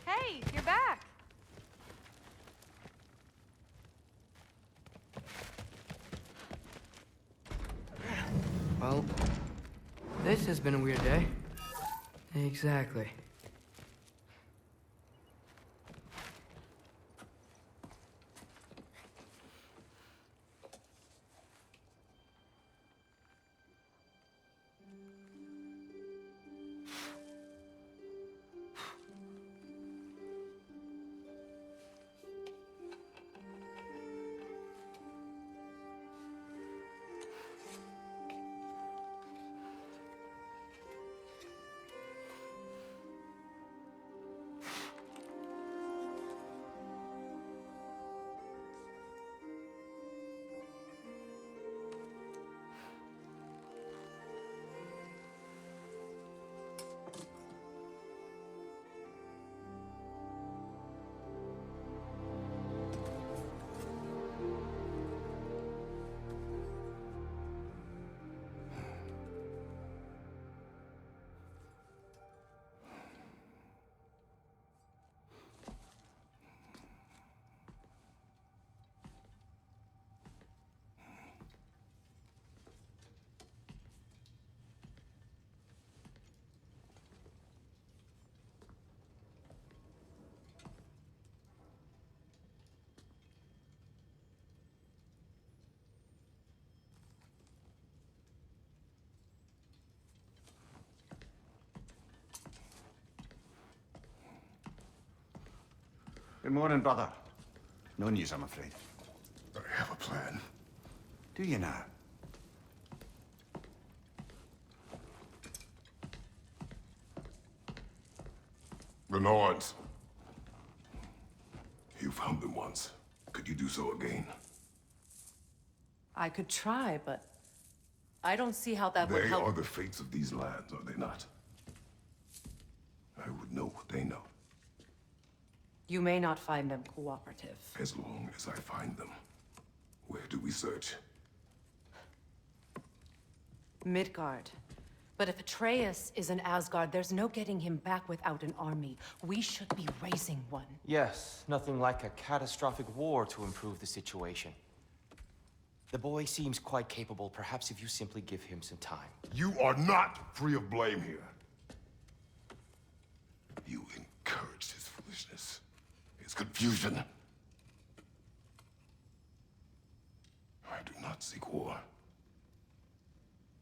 Hey, you're back! Well, this has been a weird day. Exactly. Good morning, brother. No news, I'm afraid. I have a plan. Do you now? The Norns. You found them once. Could you do so again? I could try, but I don't see how that would They help. are the fates of these lands, are they not? I would know what they know. You may not find them cooperative. As long as I find them. Where do we search? Midgard. But if Atreus is in Asgard, there's no getting him back without an army. We should be raising one. Yes, nothing like a catastrophic war to improve the situation. The boy seems quite capable. Perhaps if you simply give him some time. You are not free of blame here. You encouraged his foolishness, his confusion. I do not seek war.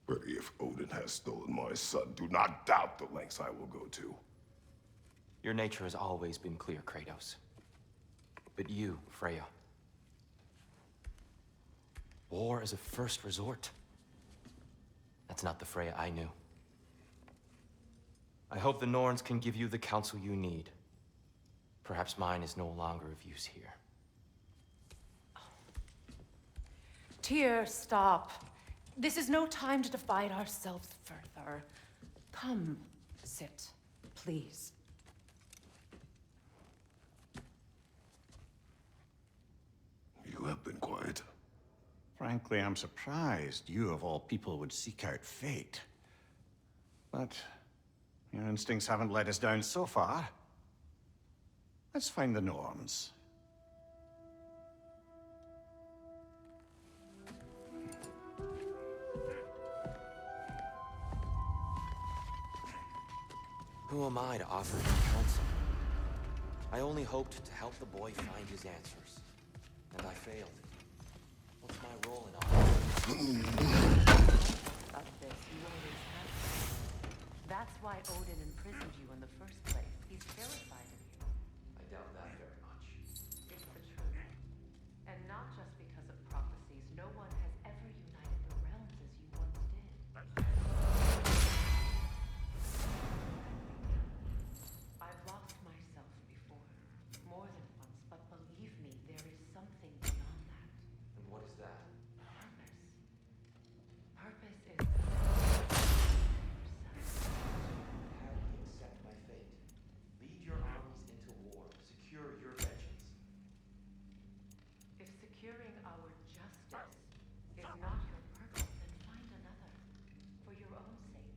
But if Odin has stolen my son, do not doubt the lengths I will go to. Your nature has always been clear, Kratos. But you, Freya. War is a first resort. That's not the Freya I knew. I hope the Norns can give you the counsel you need. Perhaps mine is no longer of use here. Tyr, stop. This is no time to divide ourselves further. Come, sit, please. You have been quiet. Frankly, I'm surprised you, of all people, would seek out fate. But your instincts haven't let us down so far. Let's find the Norns. Who am I to offer him counsel? I only hoped to help the boy find his answers. And I failed. What's my role in all this? Of this, you always have. That's why why Odin imprisoned you in the first place. He's terrified of you. I doubt that very much. It's the truth. And not just because of prophecies, no one has ever united the realms as you once did. I've lost myself before, more than once, but believe me, there is something beyond that. And what is that? Purpose. Purpose is yourself. Have me accept my fate. Lead your armies into war. Secure your vengeance. If securing our justice is not your purpose, then find another. For your own sake.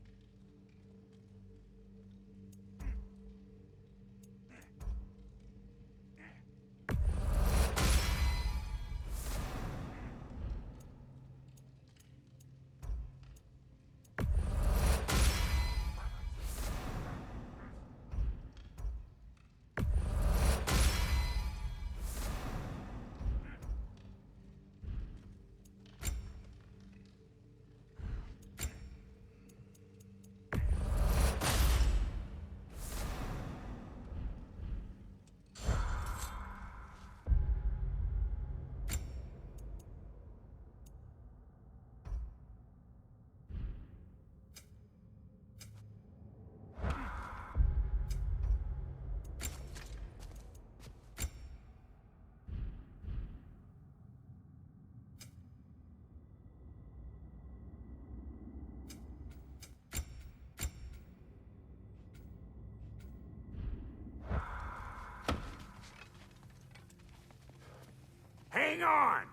Hang on!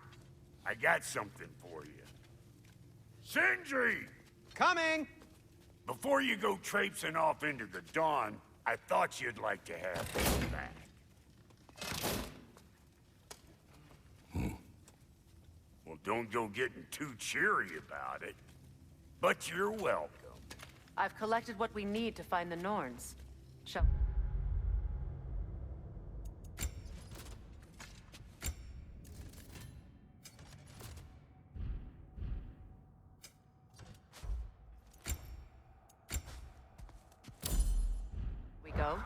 I got something for you. Sindri! Coming! Before you go traipsing off into the dawn, I thought you'd like to have this back. Well, don't go getting too cheery about it. But you're welcome. I've collected what we need to find the Norns. Shall... we go?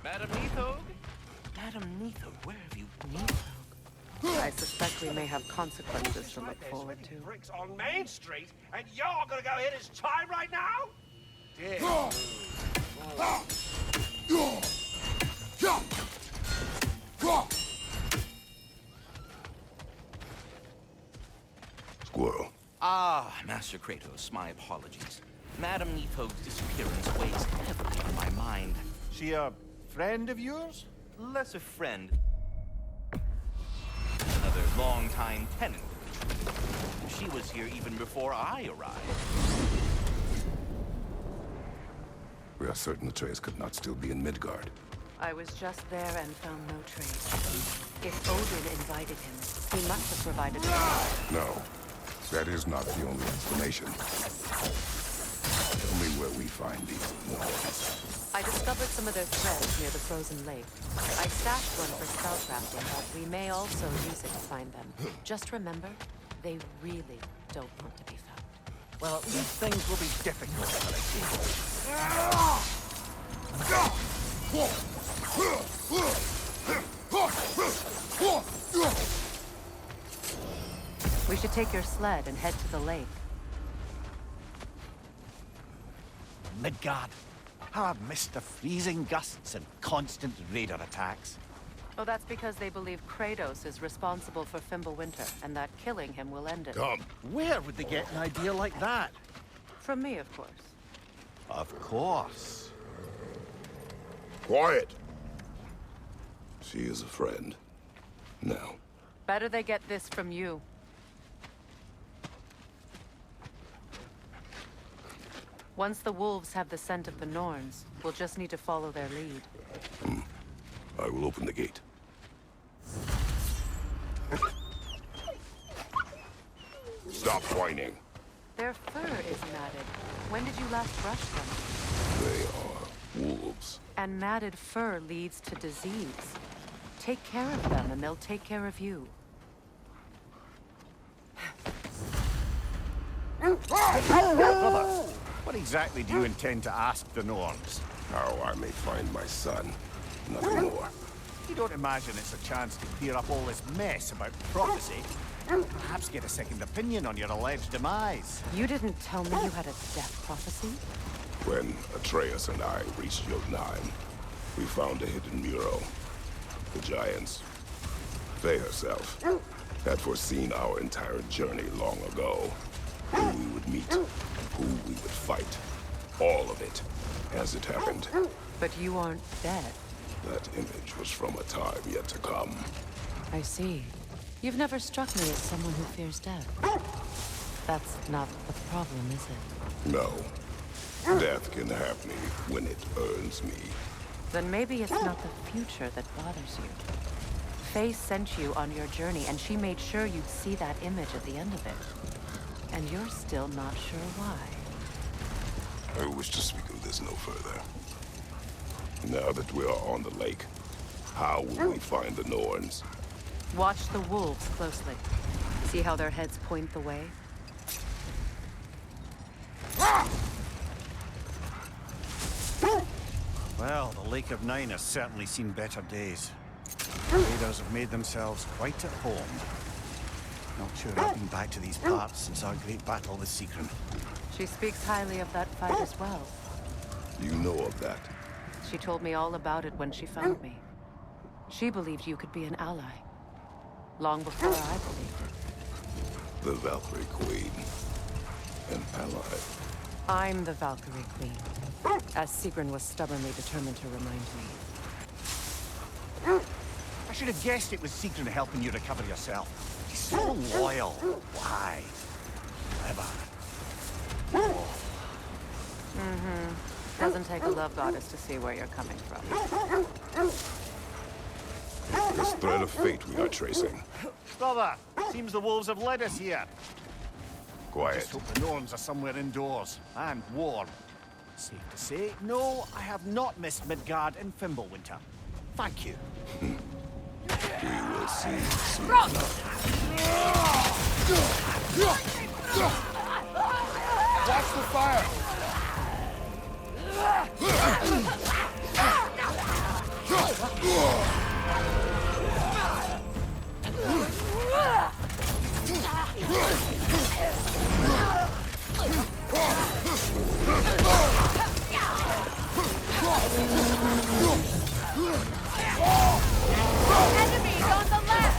Madam Neathog? Madam Neathog, where have you been? I suspect we may have consequences to look forward to. Bricks on Main Street, and you're gonna go hit his time right now? Dear. Squirrel. Ah, Master Kratos, my apologies. Madam Neathog's disappearance weighs heavily on my mind. She a friend of yours? Less a friend. Another long-time tenant. She was here even before I arrived. We are certain Atreus could not still be in Midgard. I was just there and found no trace. If Odin invited him, he must have provided a No, that is not the only explanation. Tell me where we find these Norns. I discovered some of their threads near the frozen lake. I stashed one for spellcrafting, but we may also use it to find them. Just remember, they really don't want to be found. Well, these things will be difficult, but I think. We should take your sled and head to the lake. Midgard. How I've missed the freezing gusts and constant raider attacks. Oh, that's because they believe Kratos is responsible for Fimbulwinter, and that killing him will end it. Come. Where would they get an idea like that? From me, of course. Of course. Quiet. She is a friend. Now. Better they get this from you. Once the wolves have the scent of the Norns, we'll just need to follow their lead. I will open the gate. Stop whining. Their fur is matted. When did you last brush them? They are wolves. And matted fur leads to disease. Take care of them and they'll take care of you. Brother, what exactly do you intend to ask the Norns? How I may find my son. Nothing more. You don't imagine it's a chance to clear up all this mess about prophecy? Perhaps get a second opinion on your alleged demise. You didn't tell me you had a death prophecy? When Atreus and I reached Jotunheim, we found a hidden mural. The giants, they herself, had foreseen our entire journey long ago. Who we would meet, who we would fight. All of it, as it happened. But you aren't dead. That image was from a time yet to come. I see. You've never struck me as someone who fears death. That's not the problem, is it? No. Death can have me when it earns me. Then maybe it's not the future that bothers you. Faye sent you on your journey, and she made sure you'd see that image at the end of it. And you're still not sure why. I wish to speak of this no further. Now that we are on the lake, how will we find the Norns? Watch the wolves closely. See how their heads point the way? Well, the Lake of Nine has certainly seen better days. Raiders have made themselves quite at home. Not sure I've been back to these parts since our great battle with Sigrun. She speaks highly of that fight as well. You know of that? She told me all about it when she found me. She believed you could be an ally. Long before I believed it. The Valkyrie Queen. An ally. I'm the Valkyrie Queen, as Sigrun was stubbornly determined to remind me. I should have guessed it was Sigrun helping you recover yourself. She's so loyal. Why? Clever. Doesn't take a love goddess to see where you're coming from. This thread of fate we are tracing. Brother, seems the wolves have led us here. Quiet. Just hope the Norns are somewhere indoors and warm. Safe to say, no, I have not missed Midgard in Fimbulwinter. Thank you. We will see soon Rock! Watch the fire! Enemies on the left!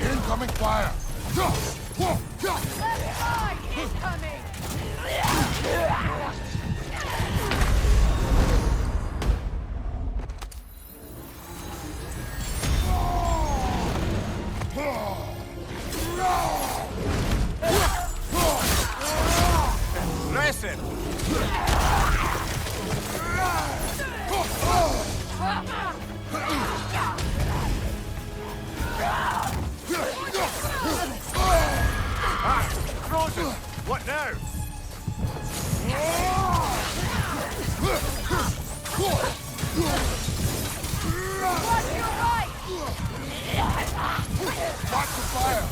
Incoming fire! Left side incoming! Impressive! Frozen! What now? Watch your right! Watch the fire!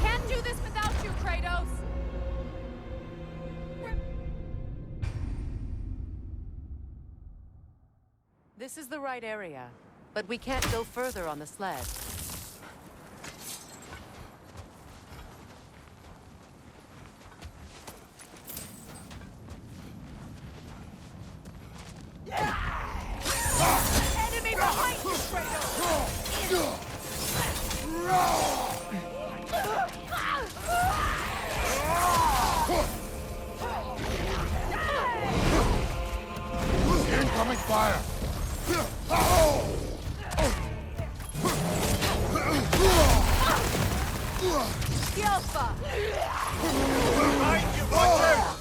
Can't do this without you, Kratos! This is the right area, but we can't go further on the sled. Enemy behind you, Kratos! Incoming fire! Yelpa! Behind you, watch out!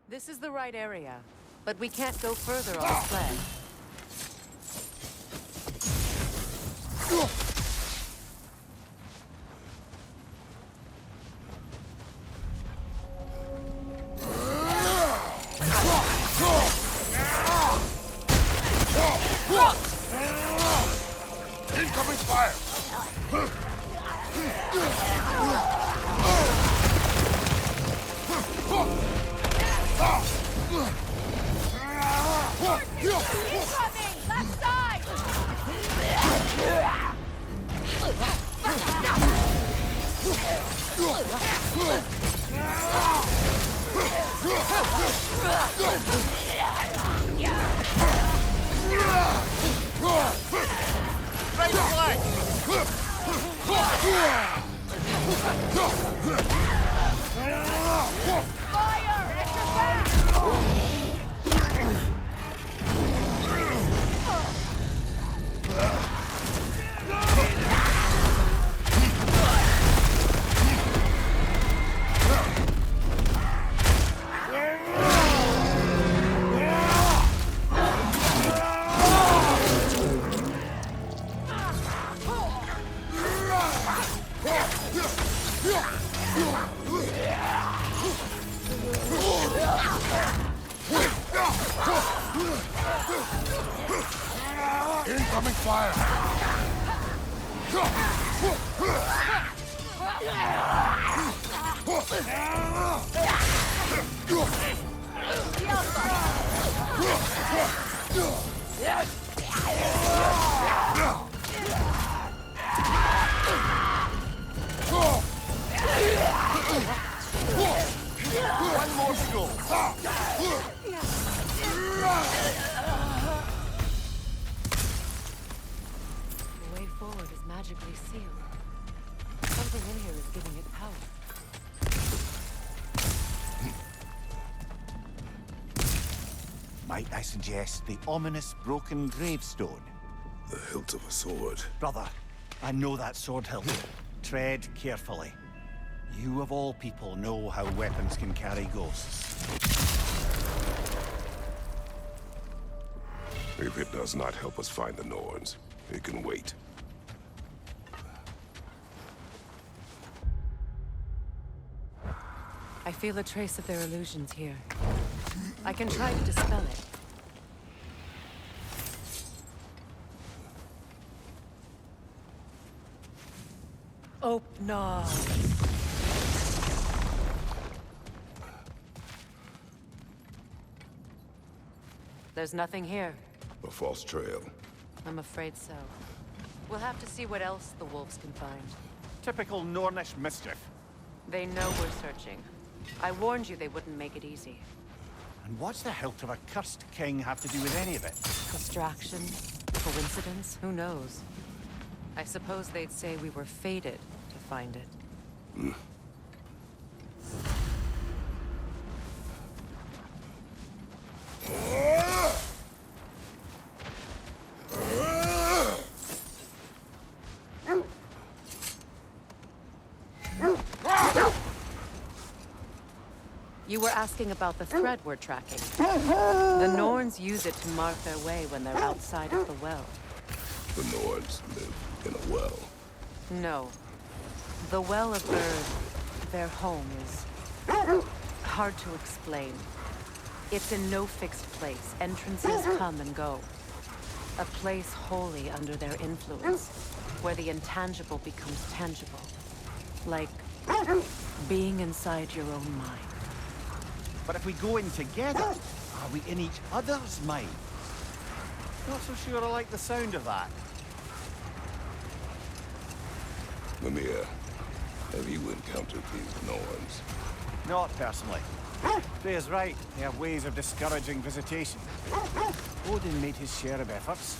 This is the right area, but we can't go further on the sled. Incoming fire! Incoming! Left side! Right flank! Fire! At your back! Incoming fire! One more to go. The way forward is magically sealed. Something in here is giving it power. Might I suggest the ominous broken gravestone? The hilt of a sword. Brother, I know that sword hilt. Tread carefully. You of all people know how weapons can carry ghosts. If it does not help us find the Norns, it can wait. I feel a trace of their illusions here. I can try to dispel it. Open. There's nothing here. A false trail. I'm afraid so. We'll have to see what else the wolves can find. Typical Nornish mischief. They know we're searching. I warned you they wouldn't make it easy. And what's the hilt of a cursed king have to do with any of it? Distraction? Coincidence? Who knows? I suppose they'd say we were fated to find it. You were asking about the thread we're tracking. The Norns use it to mark their way when they're outside of the well. The Norns live in a well. No. The well of their home is hard to explain. It's in no fixed place. Entrances come and go. A place wholly under their influence, where the intangible becomes tangible. Like being inside your own mind. But if we go in together, are we in each other's mind? Not so sure I like the sound of that. Mimir, have you encountered these Norns? Not personally. Freya's right. They have ways of discouraging visitation. Odin made his share of efforts.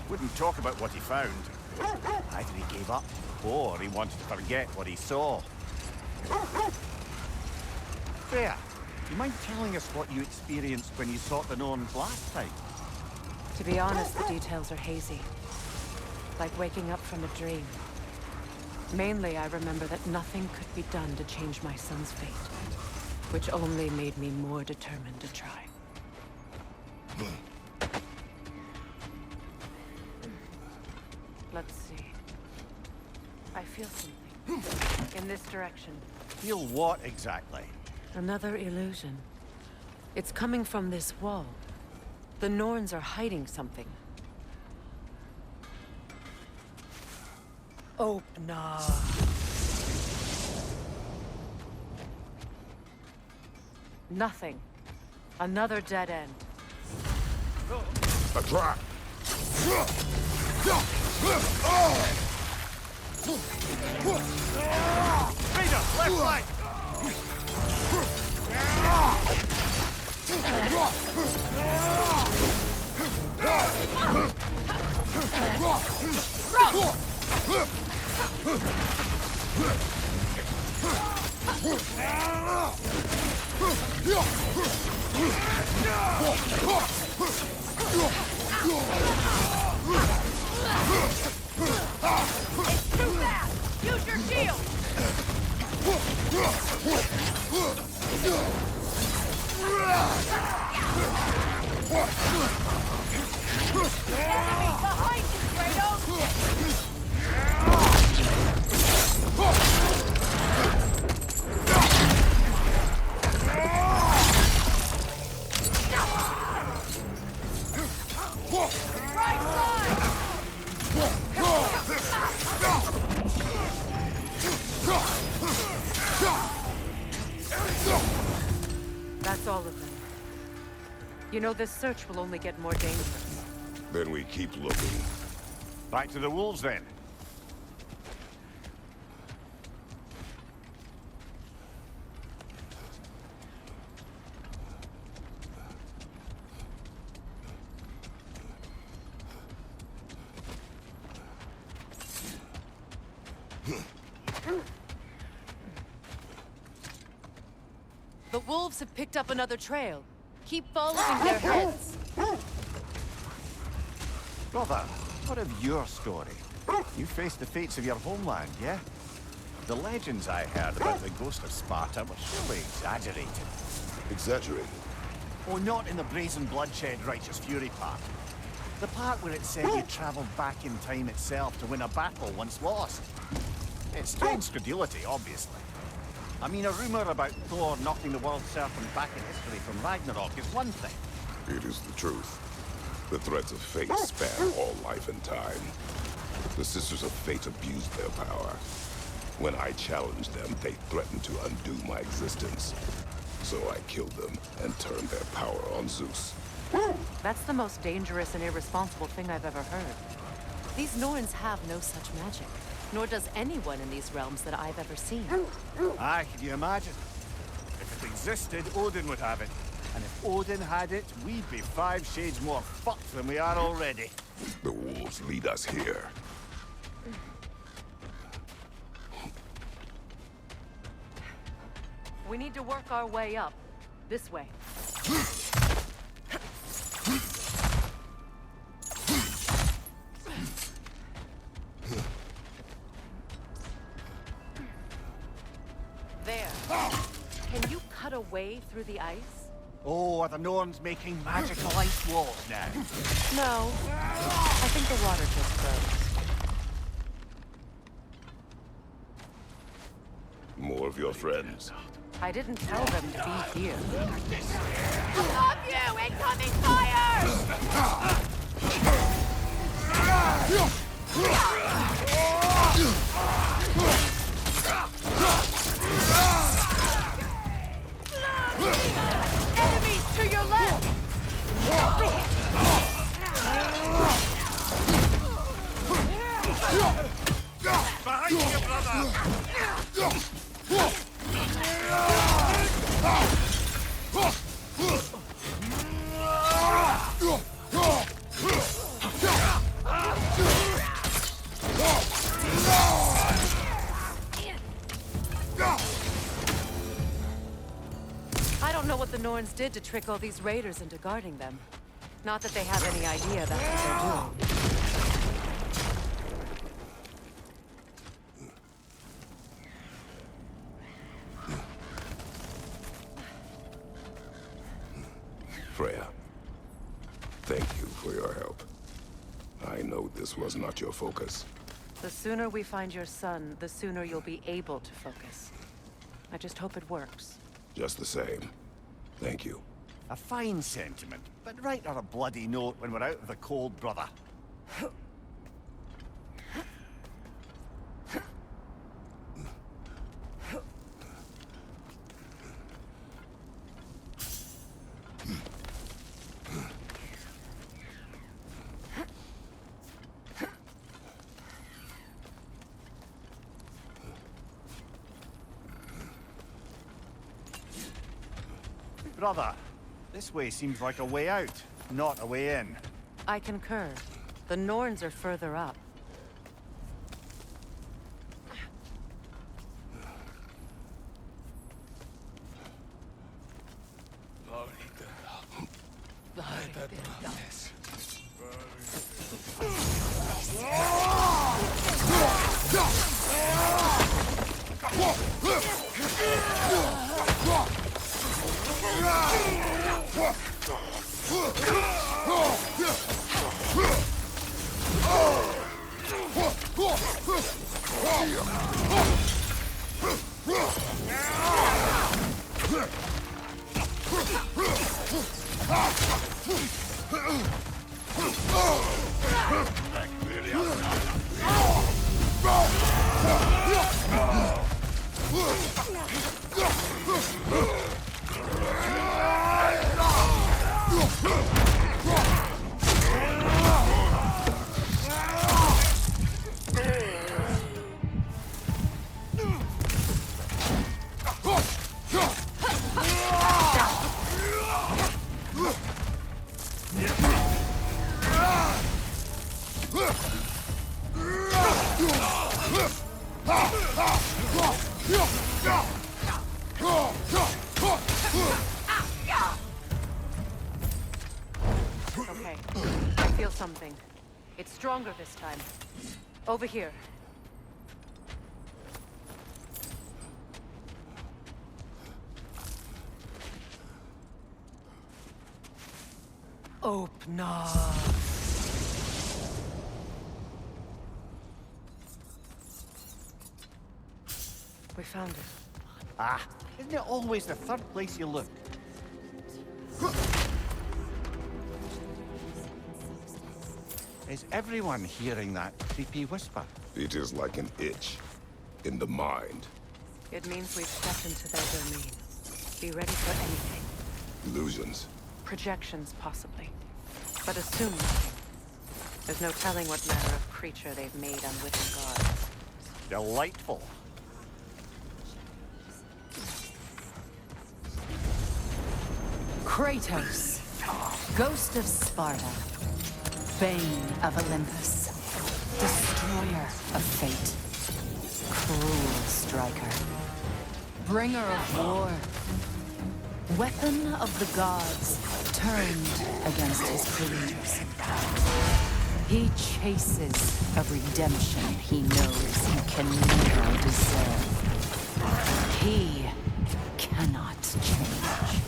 Wouldn't talk about what he found. Either he gave up, or he wanted to forget what he saw. Freya, do you mind telling us what you experienced when you sought the Norns last time? To be honest, the details are hazy. Like waking up from a dream. Mainly, I remember that nothing could be done to change my son's fate. Which only made me more determined to try. Let's see. I feel something. In this direction. Feel what exactly? Another illusion. It's coming from this wall. The Norns are hiding something. Oh, no. Nothing. Another dead end. A trap! Freya, left leg! It's too fast! Use your shield! Enemy behind you, Kratos! Right side! That's all of them. You know, this search will only get more dangerous. Then we keep looking. Back to the wolves then. The wolves have picked up another trail. Keep following their heads. Brother, what of your story? You faced the fates of your homeland, yeah? The legends I heard about the ghost of Sparta were surely exaggerated. Exaggerated. Oh, not in the brazen bloodshed righteous fury part. The part where it said you travelled back in time itself to win a battle once lost. It's strange credulity, obviously. I mean, a rumour about Thor knocking the world serpent back in history from Ragnarok is one thing. It is the truth. The threads of fate span all life and time. The Sisters of Fate abused their power. When I challenged them, they threatened to undo my existence. So I killed them and turned their power on Zeus. That's the most dangerous and irresponsible thing I've ever heard. These Norns have no such magic. Nor does anyone in these realms that I've ever seen. Aye, can you imagine? If it existed, Odin would have it. And if Odin had it, we'd be 5 shades more fucked than we are already. The wolves lead us here. We need to work our way up. This way. There. Can you cut a way through the ice? Oh, are the Norns making magical ice walls now? No. I think the water just froze. More of your friends. I didn't tell them to be here. Above you! Incoming fire! Enemies to your left! Behind you, brother! I don't know what the Norns did to trick all these raiders into guarding them. Not that they have any idea that's what they're doing. Freya, thank you for your help. I know this was not your focus. The sooner we find your son, the sooner you'll be able to focus. I just hope it works. Just the same, thank you. A fine sentiment, but write her a bloody note when we're out of the cold, brother. Brother, this way seems like a way out, not a way in. I concur. The Norns are further up. Okay, I feel something. It's stronger this time. Over here. Open up. We found it. Ah, isn't it always the third place you look? Is everyone hearing that creepy whisper? It is like an itch in the mind. It means we've stepped into their domain. Be ready for anything. Illusions. Projections, possibly. But assume nothing. There's no telling what manner of creature they've made unwitting gods. Delightful. Kratos, Ghost of Sparta, Bane of Olympus, Destroyer of Fate, Cruel Striker, Bringer of War, Weapon of the Gods, turned against his creators. He chases a redemption he knows he can never deserve. He cannot change.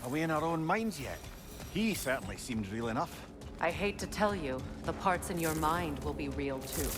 Are we in our own minds yet? He certainly seemed real enough. I hate to tell you, the parts in your mind will be real too.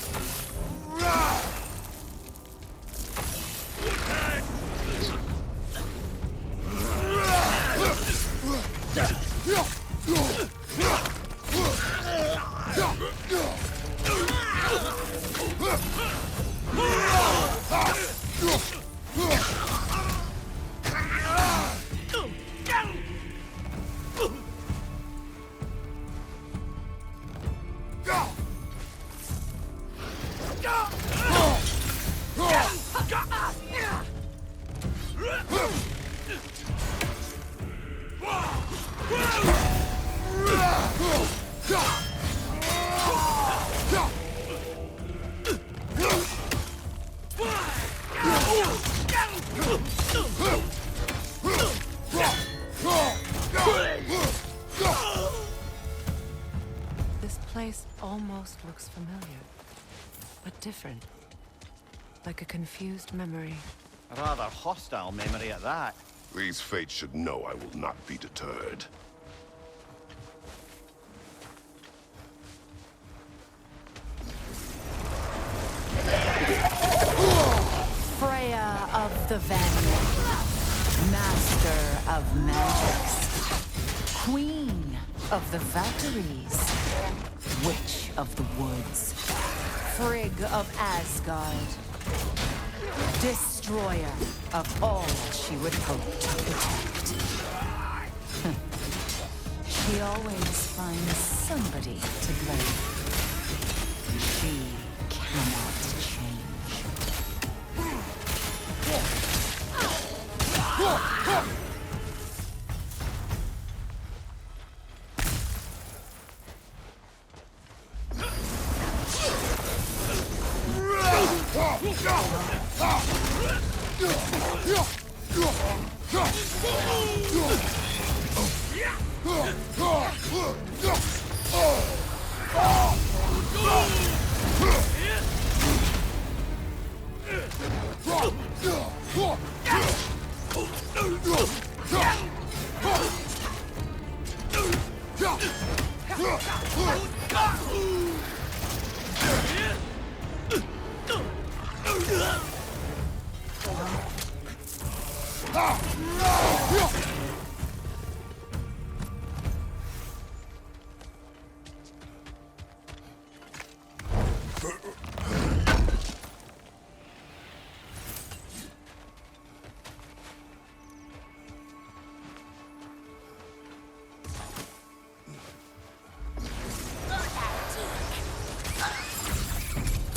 place almost looks familiar, but different. Like a confused memory. A rather hostile memory at that. These fates should know I will not be deterred. Freya of the Vanguard, master of magics, queen of the Valkyries, witch of the woods, Frigg of Asgard, destroyer of all she would hope to protect. She always finds somebody to blame. She cannot change.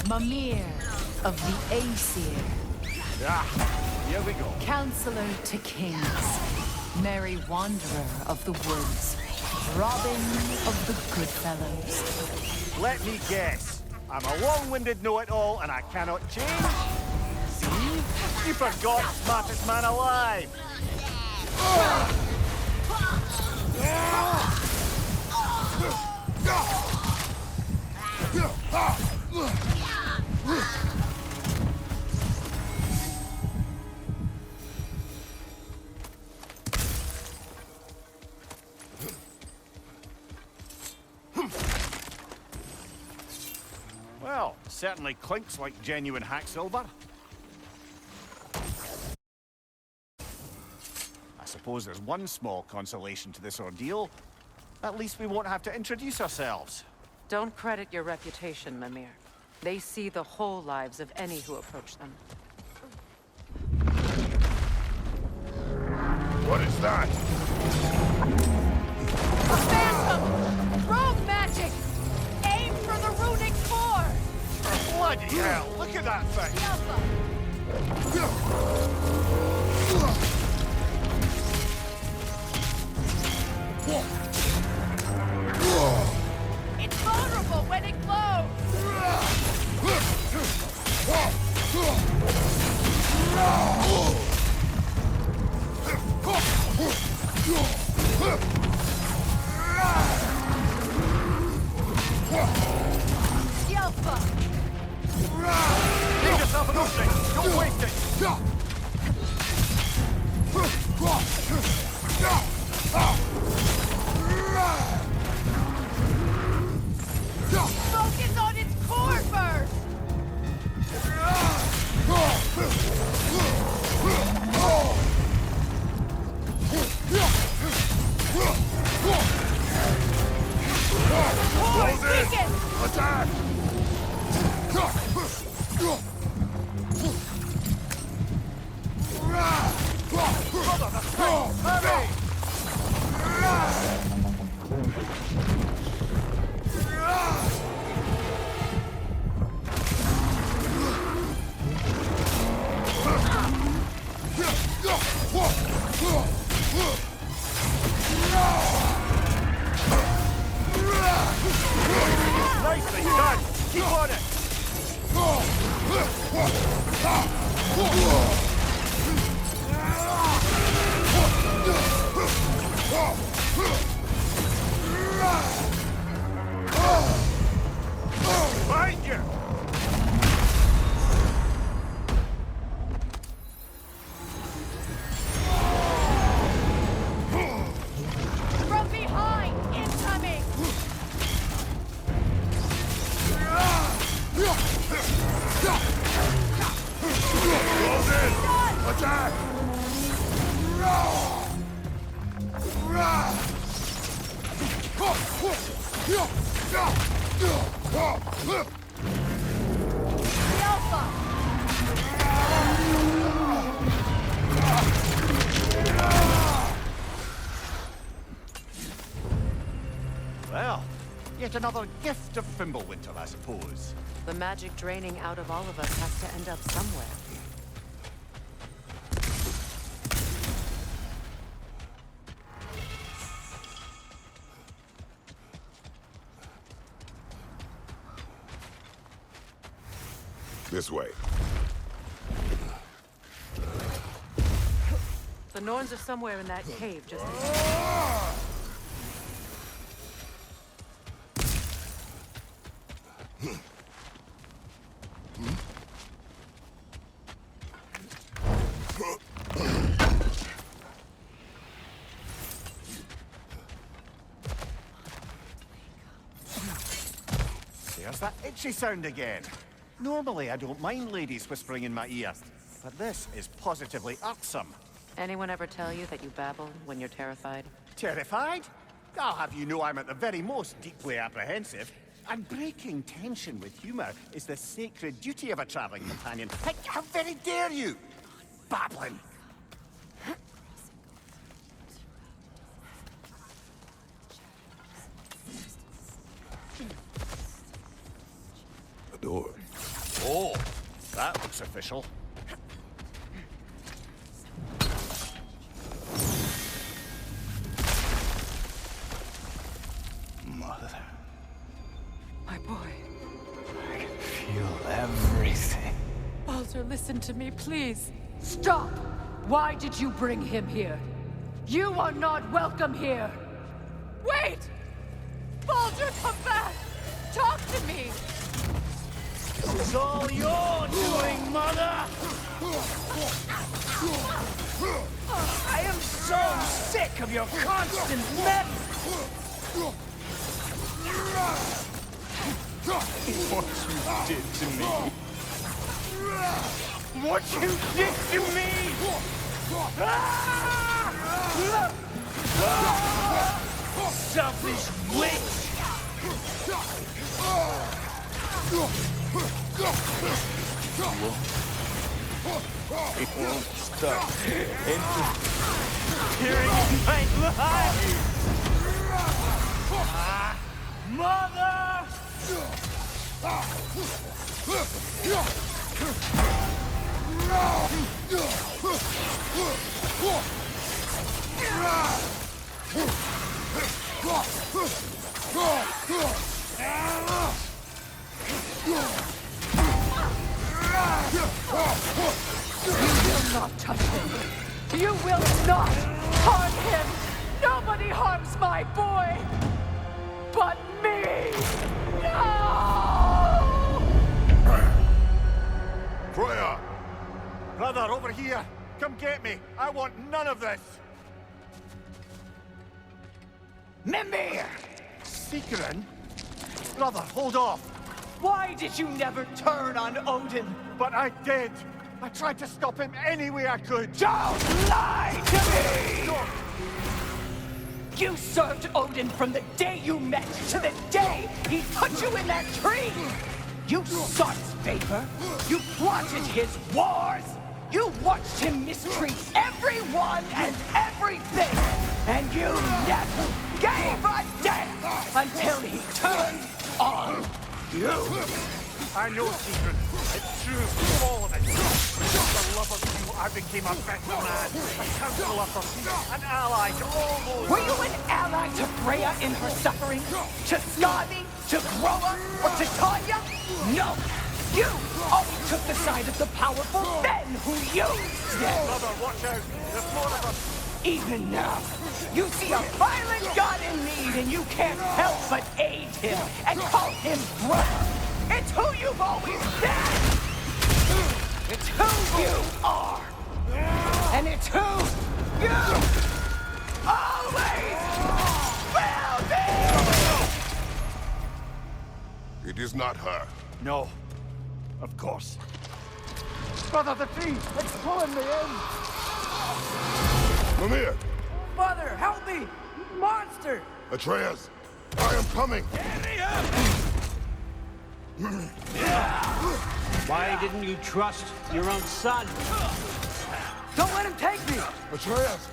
Mimir of the Aesir. Here we go. Counselor to kings. Merry wanderer of the woods. Robin of the Goodfellows. Let me guess. I'm a long-winded know-it-all and I cannot change? See? You forgot smartest man alive! Well, certainly clinks like genuine hack silver. I suppose there's one small consolation to this ordeal. At least we won't have to introduce ourselves. Don't credit your reputation, Mimir. They see the whole lives of any who approach them. What is that? A phantom! Rogue magic! Aim for the runic core! Bloody hell, look at that thing! It's vulnerable when it glows! Yelpa! Give yourself an opening! Don't waste it! Focus on its core first! Core is weakened! Attack! Hurry! Nicely done! The Alpha! Well, yet another gift of Fimbulwinter, I suppose. The magic draining out of all of us has to end up somewhere. This way. The Norns are somewhere in that cave just There's that itchy sound again. Normally, I don't mind ladies whispering in my ear, but this is positively irksome. Anyone ever tell you that you babble when you're terrified? Terrified? I'll have you know I'm at the very most deeply apprehensive. And breaking tension with humor is the sacred duty of a traveling companion. How very dare you! Babbling! A door. Oh, that looks official. Mother. My boy. I can feel everything. Baldur, listen to me, please. Stop! Why did you bring him here? You are not welcome here! Wait! Baldur, come back! Talk to me! It's all your doing, Mother! I am so sick of your constant mess! What you did to me! What you did to me! Selfish witch! It won't stop interfering in my life! Mother! You will not touch him! You will not harm him! Nobody harms my boy! But me! No! Freya! Brother, over here! Come get me! I want none of this! Mimir! Secret? Brother, hold off! Why did you never turn on Odin? But I did! I tried to stop him any way I could! Don't lie to me! You served Odin from the day you met to the day he put you in that tree! You sought his favor, you plotted his wars, you watched him mistreat everyone and everything, and you never gave a damn until he turned on you! I know, Secret. It's true, all of it. Because the love of you, I became a better man, a counselor for peace, an ally to all those... Were you an ally to Freya in her suffering? To Skadi? To Groa? Or to Tanya? No! You always took the side of the powerful, then who used them! Brother, watch out! There's more of us! Even now, you see a violent god in need and you can't help but aid him and call him brother! It's who you've always been! It's who you are! And it's who you always will be! It is not her. No. Of course. Brother, the tree! It's pulling me in! Mimir! Mother, help me! Monster! Atreus! I am coming! Why didn't you trust your own son? Don't let him take me! Atreus!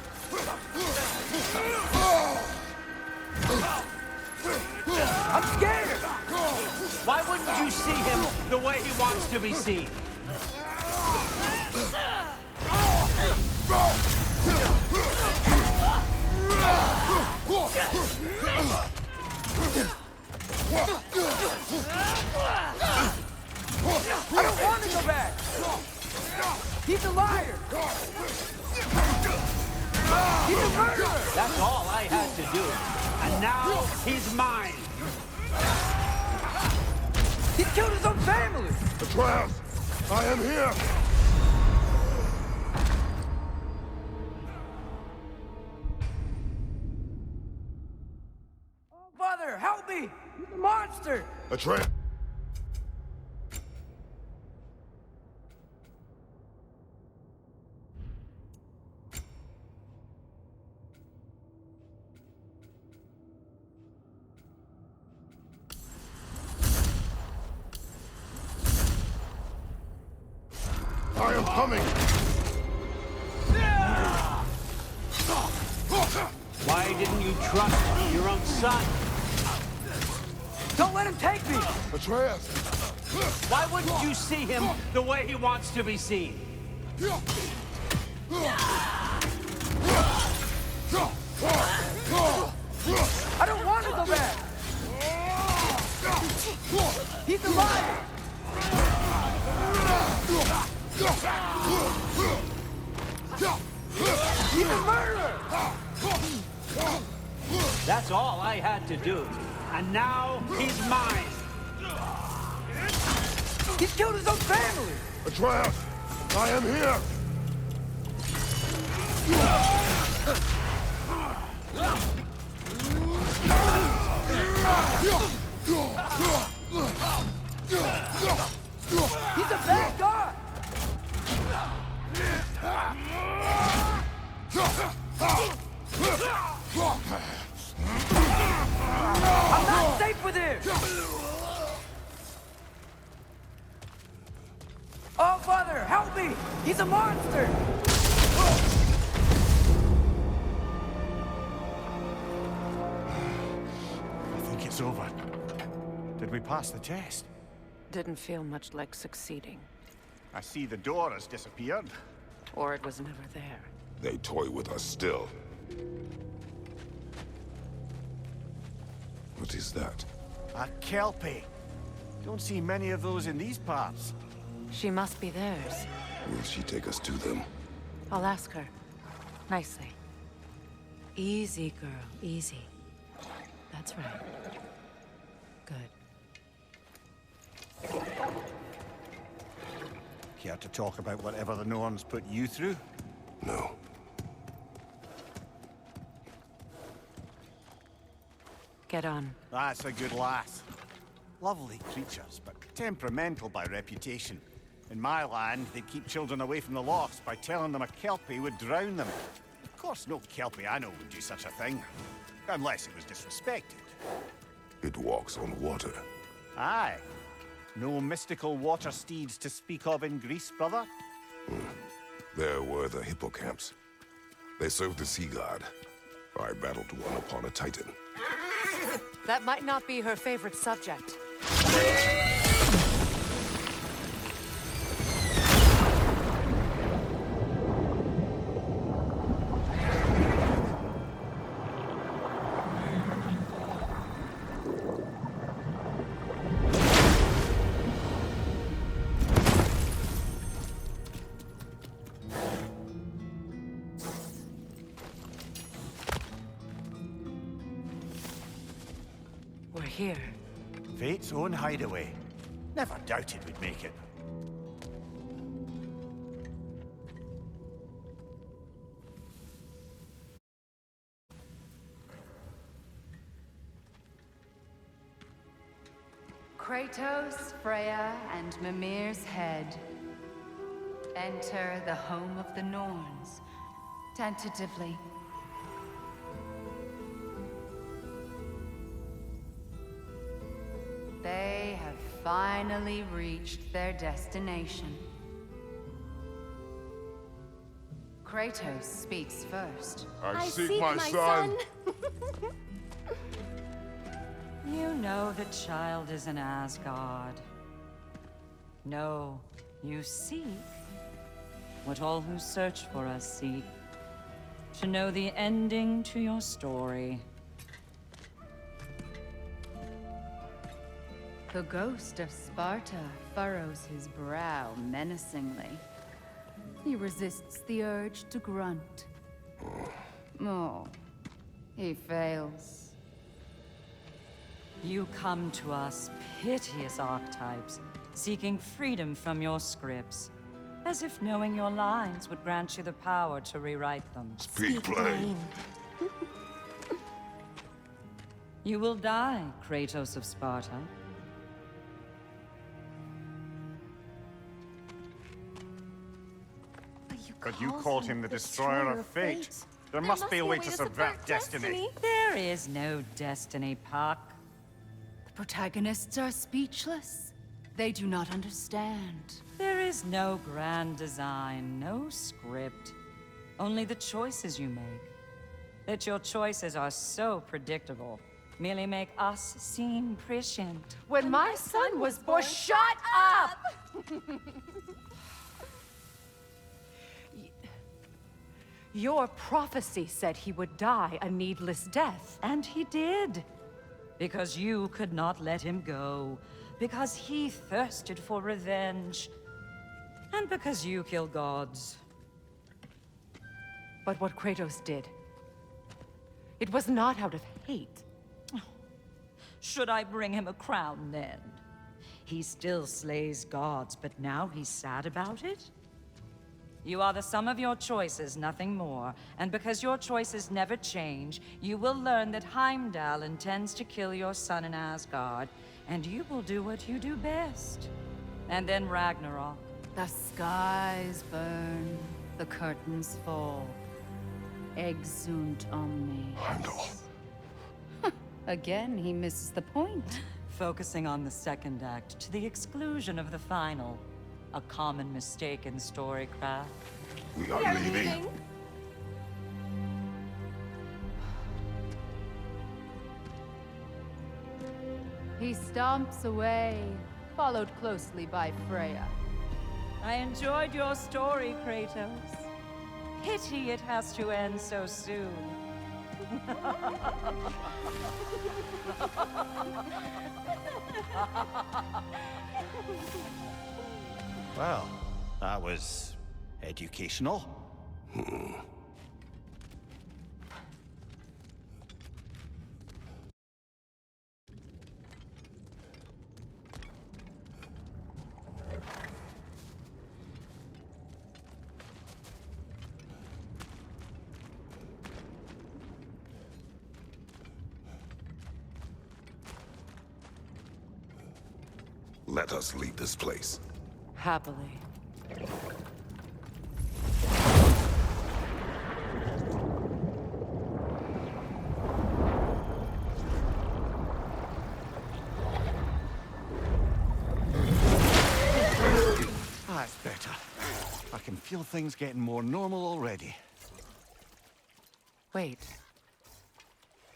I'm scared! Why wouldn't you see him the way he wants to be seen? I don't want to go back! He's a liar! He's a murderer! That's all I had to do. And now he's mine. He killed his own family! Atreus! I am here! Father, help me! He's a monster! Atreus! I am coming! Why didn't you trust your own son? Don't let him take me! Atreus! Why wouldn't you see him the way he wants to be seen? I don't want to go back! He's a liar! He's a murderer! That's all I had to do. And now he's mine. He's killed his own family! Atreus! I am here! He's a bad guy! I'm not safe with him! Oh, Father, help me! He's a monster! I think it's over. Did we pass the test? Didn't feel much like succeeding. I see the door has disappeared. Or it was never there. They toy with us still. What is that? A Kelpie. Don't see many of those in these parts. She must be theirs. Will she take us to them? I'll ask her. Nicely. Easy, girl. Easy. That's right. Good. Care to talk about whatever the Norns put you through? No. Get on. That's a good lass. Lovely creatures, but temperamental by reputation. In my land, they'd keep children away from the lochs by telling them a Kelpie would drown them. Of course, no Kelpie I know would do such a thing. Unless it was disrespected. It walks on water. Aye. No mystical water steeds to speak of in Greece, brother? There were the hippocamps. They served the sea god. I battled one upon a titan. That might not be her favorite subject. We're here. Fate's own hideaway. Never doubted we'd make it. Kratos, Freya, and Mimir's head. Enter the home of the Norns. Tentatively. finally reached their destination. Kratos speaks first. I seek my son. You know the child is in Asgard. No, you seek what all who search for us seek. To know the ending to your story. The ghost of Sparta furrows his brow menacingly. He resists the urge to grunt. Oh, he fails. You come to us, piteous archetypes, seeking freedom from your scripts. As if knowing your lines would grant you the power to rewrite them. Speak plain. You will die, Kratos of Sparta. But you called him the destroyer of fate. There must be a way to subvert destiny. There is no destiny, Puck. The protagonists are speechless. They do not understand. There is no grand design, no script. Only the choices you make. That your choices are so predictable, merely make us seem prescient. When my son was born, shut up! Your prophecy said he would die a needless death. And he did. Because you could not let him go. Because he thirsted for revenge. And because you kill gods. But what Kratos did, it was not out of hate. Should I bring him a crown then? He still slays gods, but now he's sad about it? You are the sum of your choices, nothing more. And because your choices never change, you will learn that Heimdall intends to kill your son in Asgard, and you will do what you do best. And then Ragnarok. The skies burn, the curtains fall. Exunt omnes. Heimdall. Again, he misses the point. Focusing on the second act to the exclusion of the final. A common mistake in storycraft. We are leaving. He stomps away, followed closely by Freya. I enjoyed your story, Kratos. Pity it has to end so soon. Well, that was educational. Let us leave this place. Happily. That's better. I can feel things getting more normal already. Wait.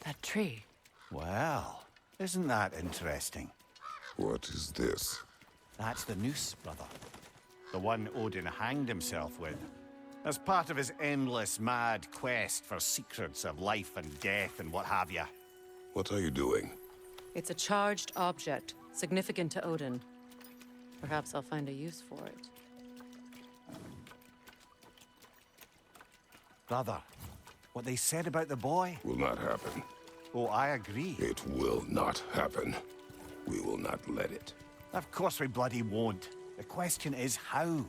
That tree. Well, isn't that interesting? What is this? That's the noose, brother. The one Odin hanged himself with. As part of his endless, mad quest for secrets of life and death and what have you. What are you doing? It's a charged object, significant to Odin. Perhaps I'll find a use for it. Brother, what they said about the boy? Will not happen. Oh, I agree. It will not happen. We will not let it. Of course we bloody won't. The question is how.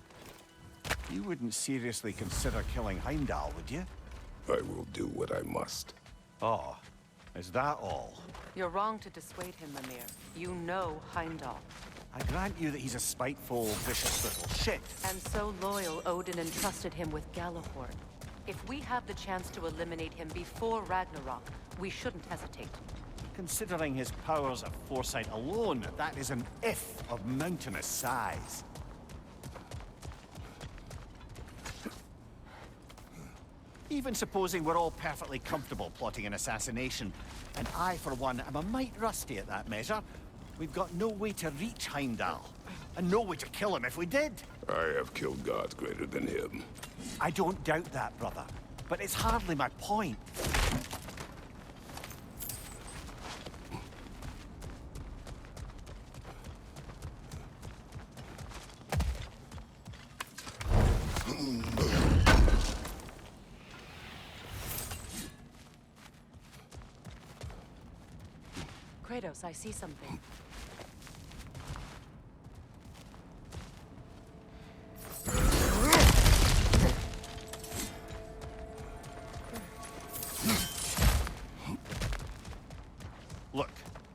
You wouldn't seriously consider killing Heimdall, would you? I will do what I must. Oh, is that all? You're wrong to dissuade him, Mimir. You know Heimdall. I grant you that he's a spiteful, vicious little shit. And so loyal, Odin entrusted him with Galahorn. If we have the chance to eliminate him before Ragnarok, we shouldn't hesitate. Considering his powers of foresight alone, that is an if of mountainous size. Even supposing we're all perfectly comfortable plotting an assassination, and I, for one, am a mite rusty at that measure, we've got no way to reach Heimdall, and no way to kill him if we did. I have killed gods greater than him. I don't doubt that, brother, but it's hardly my point. Kratos, I see something. Look,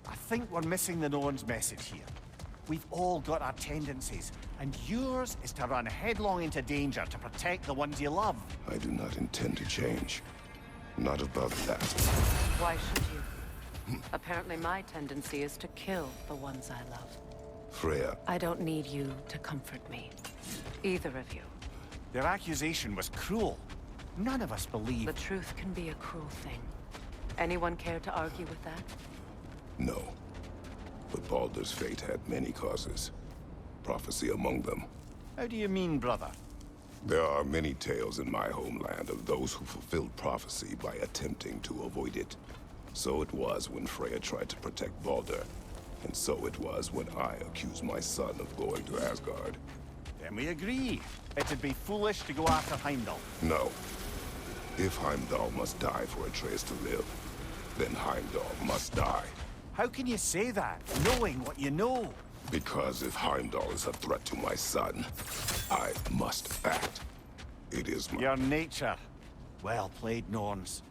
I think we're missing the Norns' message here. We've all got our tendencies, and yours is to run headlong into danger to protect the ones you love. I do not intend to change. Not about that. Why should you? Apparently my tendency is to kill the ones I love. Freya. I don't need you to comfort me. Either of you. Their accusation was cruel. None of us believe. The truth can be a cruel thing. Anyone care to argue with that? No. But Baldur's fate had many causes. Prophecy among them. How do you mean, brother? There are many tales in my homeland of those who fulfilled prophecy by attempting to avoid it. So it was when Freya tried to protect Baldur. And so it was when I accused my son of going to Asgard. Then we agree. It'd be foolish to go after Heimdall. No. If Heimdall must die for Atreus to live, then Heimdall must die. How can you say that, knowing what you know? Because if Heimdall is a threat to my son, I must act. It is my... Your nature. Well played, Norns.